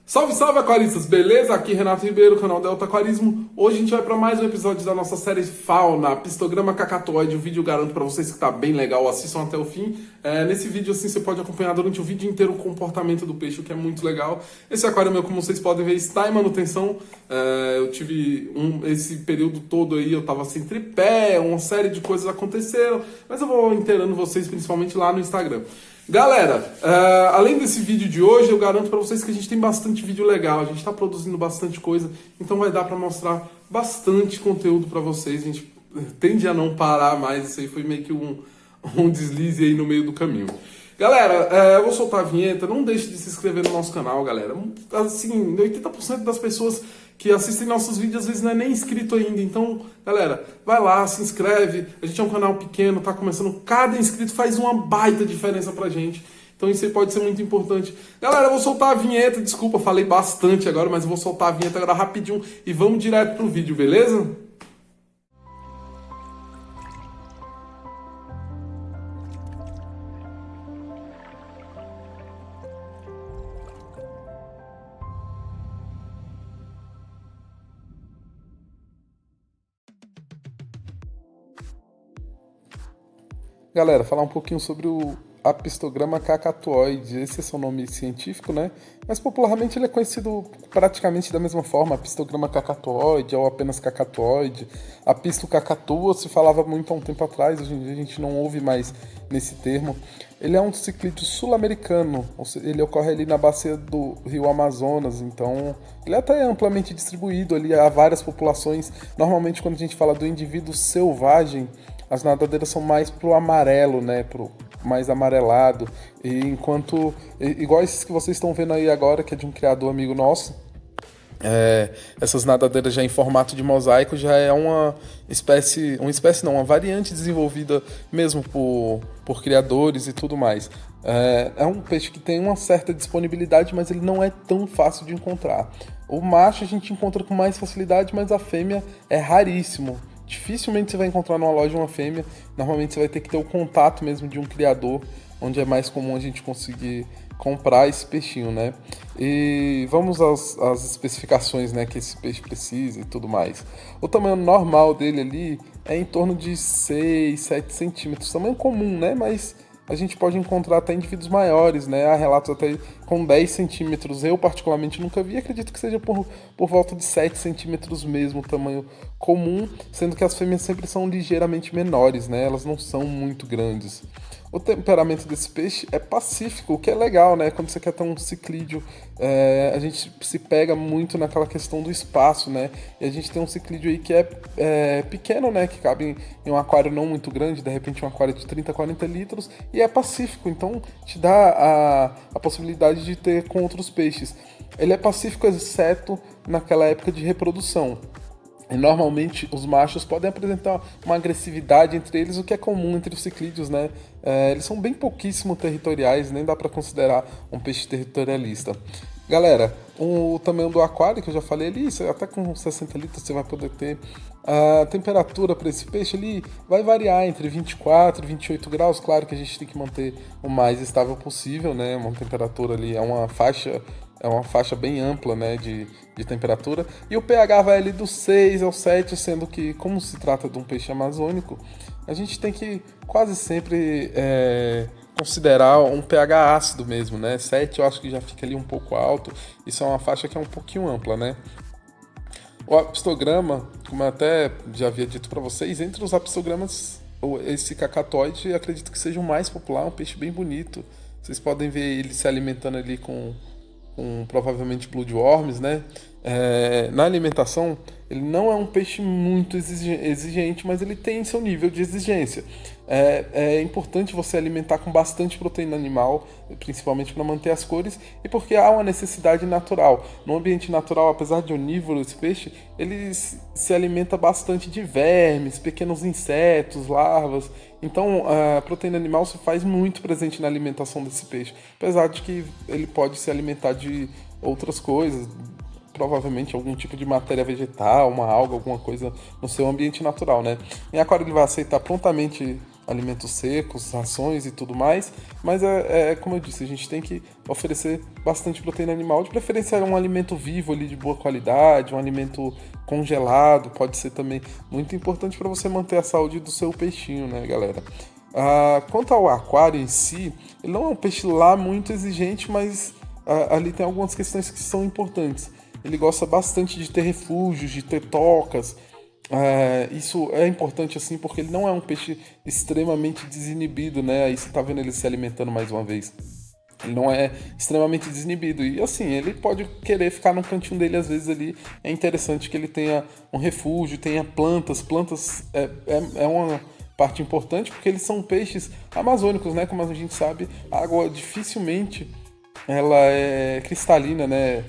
Salve, salve, aquaristas! Beleza? Aqui Renato Ribeiro, canal Delta Aquarismo. Hoje a gente vai para mais um episódio da nossa série Fauna, Pistograma cacatoide. O vídeo eu garanto para vocês que tá bem legal, assistam até o fim. Nesse vídeo assim você pode acompanhar durante o vídeo inteiro o comportamento do peixe, o que é muito legal. Esse aquário meu, como vocês podem ver, está em manutenção. Eu tive esse período todo aí, eu tava sem tripé, uma série de coisas aconteceram, mas eu vou inteirando vocês principalmente lá no Instagram. Galera, além desse vídeo de hoje, eu garanto pra vocês que a gente tem bastante vídeo legal, a gente tá produzindo bastante coisa, então vai dar pra mostrar bastante conteúdo pra vocês. A gente tende a não parar mais, isso aí foi meio que um deslize aí no meio do caminho. Galera, eu vou soltar a vinheta, não deixe de se inscrever no nosso canal, galera. Assim, 80% das pessoas que assistem nossos vídeos às vezes não é nem inscrito ainda, então, galera, vai lá, se inscreve. A gente é um canal pequeno, tá começando, cada inscrito faz uma baita diferença pra gente. Então isso aí pode ser muito importante. Galera, eu vou soltar a vinheta, desculpa, falei bastante agora, mas eu vou soltar a vinheta agora rapidinho e vamos direto pro vídeo, beleza? Galera, falar um pouquinho sobre o Apistograma cacatoide. Esse é seu nome científico, né? Mas popularmente ele é conhecido praticamente da mesma forma, Apistograma cacatoide ou apenas cacatoide. Apisto cacatua se falava muito há um tempo atrás, hoje em dia a gente não ouve mais nesse termo. Ele é um ciclídeo sul-americano, ele ocorre ali na bacia do rio Amazonas, então ele até é amplamente distribuído ali, há várias populações. Normalmente quando a gente fala do indivíduo selvagem, as nadadeiras são mais pro amarelo, né, pro mais amarelado, e enquanto, igual esses que vocês estão vendo aí agora, que é de um criador amigo nosso, essas nadadeiras já em formato de mosaico já é uma espécie não, uma variante desenvolvida mesmo por criadores e tudo mais. É um peixe que tem uma certa disponibilidade, mas ele não é tão fácil de encontrar. O macho a gente encontra com mais facilidade, mas a fêmea é raríssimo. Dificilmente você vai encontrar numa loja uma fêmea. Normalmente você vai ter que ter o contato mesmo de um criador, onde é mais comum a gente conseguir comprar esse peixinho, né? E vamos às especificações, né, que esse peixe precisa e tudo mais. O tamanho normal dele ali é em torno de 6, 7 centímetros. Tamanho comum, né? Mas a gente pode encontrar até indivíduos maiores, né? Há relatos até com 10 centímetros. Eu, particularmente, nunca vi. Acredito que seja por volta de 7 centímetros mesmo, o tamanho comum, sendo que as fêmeas sempre são ligeiramente menores, né? Elas não são muito grandes. O temperamento desse peixe é pacífico, o que é legal, né? Quando você quer ter um ciclídeo, a gente se pega muito naquela questão do espaço, né? E a gente tem um ciclídeo aí que é pequeno, né? Que cabe em um aquário não muito grande, de repente um aquário de 30, 40 litros, e é pacífico, então te dá a possibilidade de ter com outros peixes. Ele é pacífico, exceto naquela época de reprodução. E normalmente os machos podem apresentar uma agressividade entre eles, o que é comum entre os ciclídeos, né? Eles são bem pouquíssimo territoriais, nem dá para considerar um peixe territorialista. Galera, o tamanho do aquário, que eu já falei ali, até com 60 litros você vai poder ter. A temperatura para esse peixe ali vai variar entre 24 e 28 graus. Claro que a gente tem que manter o mais estável possível, né? Uma temperatura ali é uma faixa bem ampla, né, de temperatura. E o pH vai ali do 6 ao 7, sendo que, como se trata de um peixe amazônico, a gente tem que quase sempre considerar um pH ácido mesmo, né? 7 eu acho que já fica ali um pouco alto. Isso é uma faixa que é um pouquinho ampla, né? O apistograma, como eu até já havia dito para vocês, entre os apistogramas, esse cacatoide acredito que seja o mais popular, um peixe bem bonito. Vocês podem ver ele se alimentando ali com provavelmente bloodworms, né? Na alimentação, ele não é um peixe muito exigente, mas ele tem seu nível de exigência. É importante você alimentar com bastante proteína animal, principalmente para manter as cores, e porque há uma necessidade natural. No ambiente natural, apesar de onívoro esse peixe, ele se alimenta bastante de vermes, pequenos insetos, larvas. Então, a proteína animal se faz muito presente na alimentação desse peixe, apesar de que ele pode se alimentar de outras coisas, provavelmente algum tipo de matéria vegetal, uma alga, alguma coisa no seu ambiente natural, né? Em aquário ele vai aceitar prontamente alimentos secos, rações e tudo mais, mas como eu disse, a gente tem que oferecer bastante proteína animal, de preferência um alimento vivo ali de boa qualidade, um alimento congelado, pode ser também muito importante para você manter a saúde do seu peixinho, né, galera? Quanto ao aquário em si, ele não é um peixe lá muito exigente, mas ali tem algumas questões que são importantes. Ele gosta bastante de ter refúgios, de ter tocas. Isso é importante assim porque ele não é um peixe extremamente desinibido, né? Aí você tá vendo ele se alimentando mais uma vez. Ele não é extremamente desinibido. E assim, ele pode querer ficar no cantinho dele às vezes ali. É interessante que ele tenha um refúgio, tenha plantas. Plantas é uma parte importante porque eles são peixes amazônicos, né? Como a gente sabe, a água dificilmente ela é cristalina, né?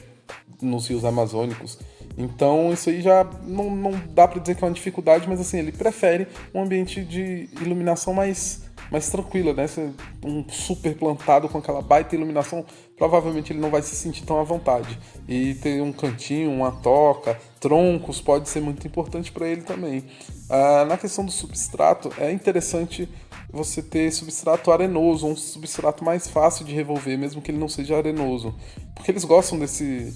Nos rios amazônicos. Então isso aí já não dá pra dizer que é uma dificuldade, mas assim, ele prefere um ambiente de iluminação mais tranquila, né? Um super plantado com aquela baita iluminação, provavelmente ele não vai se sentir tão à vontade. E ter um cantinho, uma toca, troncos pode ser muito importante para ele também. Na questão do substrato, é interessante você ter substrato arenoso, um substrato mais fácil de revolver, mesmo que ele não seja arenoso. Porque eles gostam desse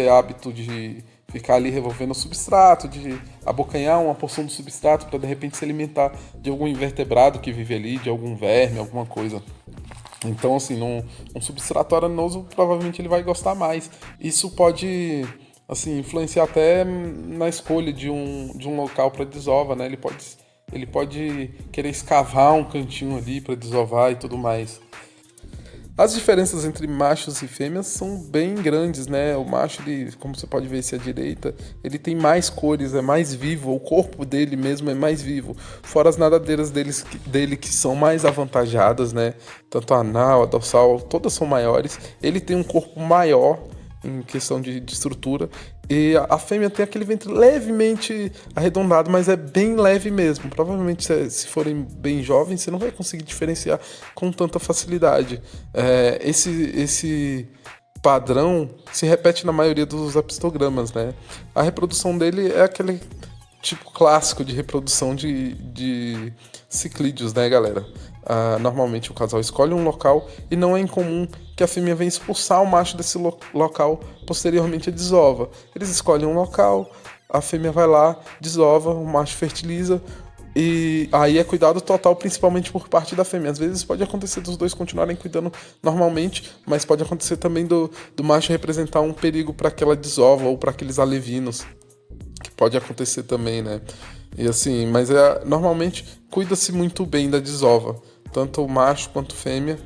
hábito de ficar ali revolvendo o substrato, de abocanhar uma porção do substrato para de repente se alimentar de algum invertebrado que vive ali, de algum verme, alguma coisa. Então, assim, um substrato arenoso provavelmente ele vai gostar mais. Isso pode, assim, influenciar até na escolha de um local para desova, né? Ele pode querer escavar um cantinho ali para desovar e tudo mais. As diferenças entre machos e fêmeas são bem grandes, né? O macho, ele, como você pode ver esse à direita, ele tem mais cores, é mais vivo, o corpo dele mesmo é mais vivo. Fora as nadadeiras dele que são mais avantajadas, né? Tanto a anal, a dorsal, todas são maiores. Ele tem um corpo maior em questão de estrutura. E a fêmea tem aquele ventre levemente arredondado, mas é bem leve mesmo. Provavelmente, se forem bem jovens, você não vai conseguir diferenciar com tanta facilidade. Esse padrão se repete na maioria dos apistogramas, né? A reprodução dele é aquele tipo clássico de reprodução de ciclídeos, né, galera? Normalmente o casal escolhe um local e não é incomum que a fêmea venha expulsar o macho desse local posteriormente a desova. Eles escolhem um local, a fêmea vai lá, desova, o macho fertiliza e aí é cuidado total, principalmente por parte da fêmea. Às vezes pode acontecer dos dois continuarem cuidando normalmente, mas pode acontecer também do macho representar um perigo para aquela desova ou para aqueles alevinos, que pode acontecer também, né? E assim, mas normalmente cuida-se muito bem da desova, tanto o macho quanto a fêmea.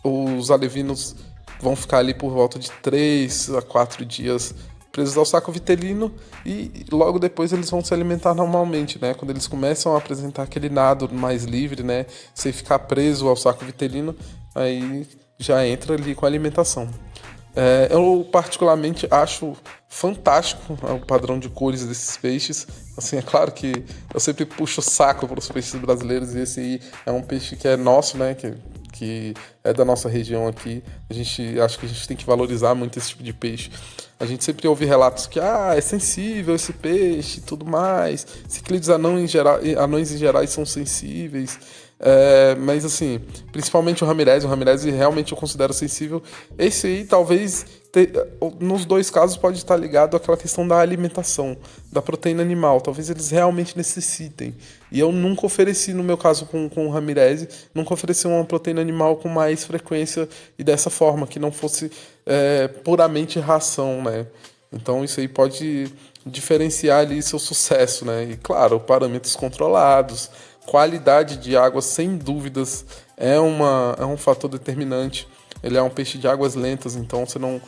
Os alevinos vão ficar ali por volta de 3 a 4 dias presos ao saco vitelino e logo depois eles vão se alimentar normalmente, né? Quando eles começam a apresentar aquele nado mais livre, né? Sem ficar preso ao saco vitelino, aí já entra ali com a alimentação. Eu particularmente acho fantástico o padrão de cores desses peixes. Assim, é claro que eu sempre puxo o saco para os peixes brasileiros e esse aí é um peixe que é nosso, né? Que é da nossa região aqui. Acho que a gente tem que valorizar muito esse tipo de peixe. A gente sempre ouve relatos que é sensível esse peixe e tudo mais. Ciclídeos anões em geral são sensíveis. Mas assim, principalmente o Ramirez realmente eu considero sensível. Esse aí talvez, nos dois casos, pode estar ligado àquela questão da alimentação, da proteína animal. Talvez eles realmente necessitem. E eu nunca ofereci, no meu caso com o Ramirez, nunca ofereci uma proteína animal com mais frequência e dessa forma, que não fosse puramente ração, né? Então isso aí pode diferenciar ali seu sucesso, né? E claro, parâmetros controlados. Qualidade de água, sem dúvidas, é um fator determinante. Ele é um peixe de águas lentas, então você não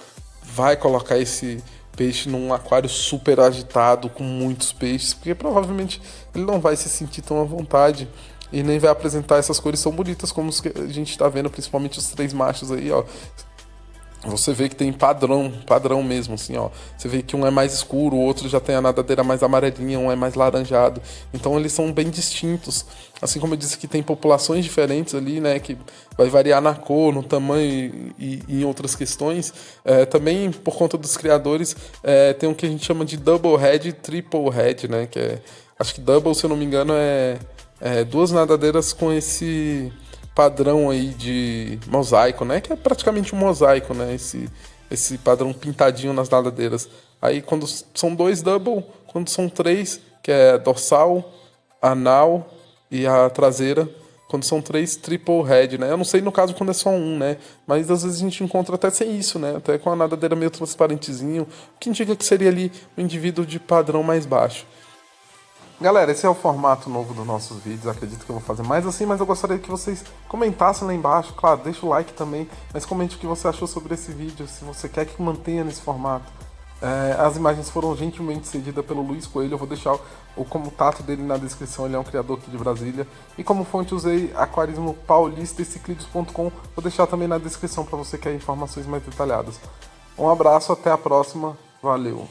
vai colocar esse peixe num aquário super agitado com muitos peixes, porque provavelmente ele não vai se sentir tão à vontade e nem vai apresentar essas cores tão bonitas como a gente está vendo, principalmente os 3 machos aí, ó. Você vê que tem padrão mesmo, assim, ó. Você vê que um é mais escuro, o outro já tem a nadadeira mais amarelinha, um é mais laranjado. Então eles são bem distintos. Assim como eu disse que tem populações diferentes ali, né, que vai variar na cor, no tamanho e em outras questões. Também, por conta dos criadores, tem o que a gente chama de double head e triple head, né, que é Acho que double, se eu não me engano, é duas nadadeiras com esse padrão aí de mosaico, né? Que é praticamente um mosaico, né? Esse padrão pintadinho nas nadadeiras. Aí quando são dois double, quando são três, que é dorsal, anal e a traseira, quando são três, triple head, né? Eu não sei no caso quando é só um, né? Mas às vezes a gente encontra até sem isso, né? Até com a nadadeira meio transparentezinho, o que indica que seria ali um indivíduo de padrão mais baixo. Galera, esse é o formato novo dos nossos vídeos. Acredito que eu vou fazer mais assim, mas eu gostaria que vocês comentassem lá embaixo. Claro, deixa o like também, mas comente o que você achou sobre esse vídeo, se você quer que mantenha nesse formato. As imagens foram gentilmente cedidas pelo Luiz Coelho. Eu vou deixar o contato dele na descrição. Ele é um criador aqui de Brasília. E como fonte usei Aquarismo Paulista e Ciclidos.com. Vou deixar também na descrição para você que quer informações mais detalhadas. Um abraço, até a próxima. Valeu!